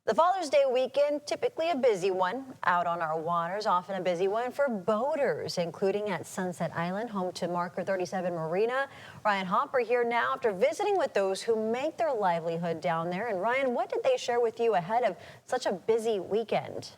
The Father's Day weekend, typically a busy one out on our waters, often a busy one for boaters, including at Sunset Island, home to Marker 37 Marina. Ryan Hopper here now after visiting with those who make their livelihood down there. And Ryan, what did they share with you ahead of such a busy weekend?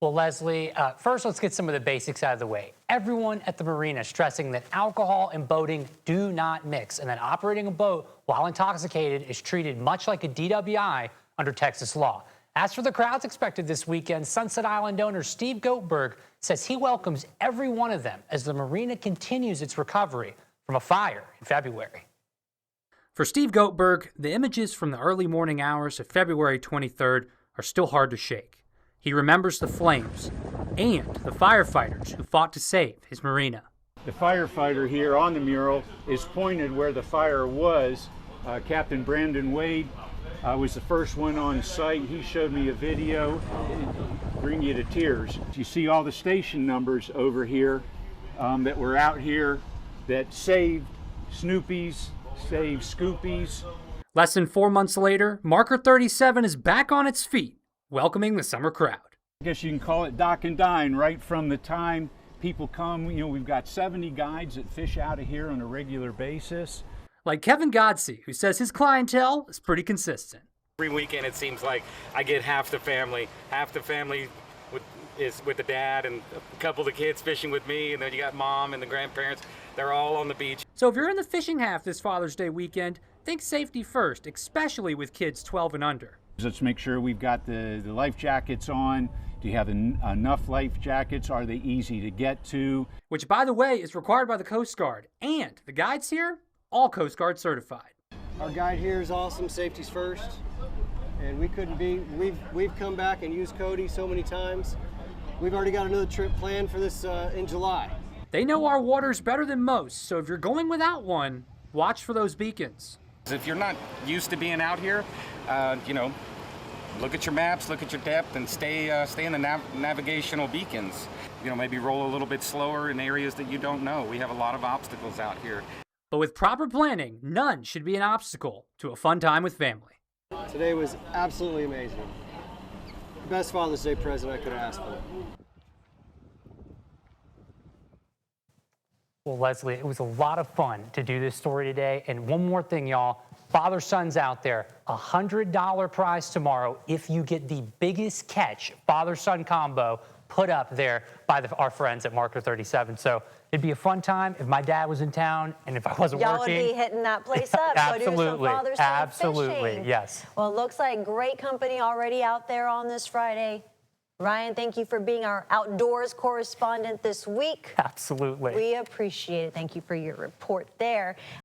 Well, Leslie, first let's get some of the basics out of the way. Everyone at the marina stressing that alcohol and boating do not mix and that operating a boat while intoxicated is treated much like a DWI under Texas law. As for the crowds expected this weekend, Sunset Island owner Steve Goldberg says he welcomes every one of them as the marina continues its recovery from a fire in February. For Steve Goldberg, the images from the early morning hours of February 23rd are still hard to shake. He remembers the flames and the firefighters who fought to save his marina. The firefighter here on the mural is pointed where the fire was. Captain Brandon Wade was the first one on site. He showed me a video, bring you to tears. You see all the station numbers over here that were out here that saved Snoopies, saved Scoopies. Less than 4 months later, Marker 37 is back on its feet, welcoming the summer crowd. I guess you can call it dock and dine right from the time people come. You know, we've got 70 guides that fish out of here on a regular basis. Like Kevin Godsey, who says his clientele is pretty consistent. Every weekend it seems like I get half the family is with the dad and a couple of the kids fishing with me, and then you got mom and the grandparents. They're all on the beach. So if you're in the fishing half this Father's Day weekend, think safety first, especially with kids 12 and under. Let's make sure we've got the life jackets on. Do you have enough life jackets? Are they easy to get to? Which, by the way, is required by the Coast Guard. And the guides here, all Coast Guard certified. Our guide here is awesome, safety's first. And we've come back and used Cody so many times. We've already got another trip planned for this in July. They know our waters better than most, so if you're going without one, watch for those beacons. If you're not used to being out here, look at your maps, look at your depth, and stay in the navigational beacons. Maybe roll a little bit slower in areas that you don't know. We have a lot of obstacles out here. But with proper planning, none should be an obstacle to a fun time with family. Today was absolutely amazing. Best Father's Day present I could have asked for. Well, Leslie, it was a lot of fun to do this story today. And one more thing, y'all. Father-sons out there, $100 prize tomorrow if you get the biggest catch father-son combo put up there by our friends at Marker 37. So it'd be a fun time if my dad was in town and if I wasn't working. Y'all would be hitting that place up. Absolutely. Go do some Father's Day Absolutely. fishing. Yes. Well, it looks like great company already out there on this Friday. Ryan, thank you for being our outdoors correspondent this week. Absolutely. We appreciate it. Thank you for your report there.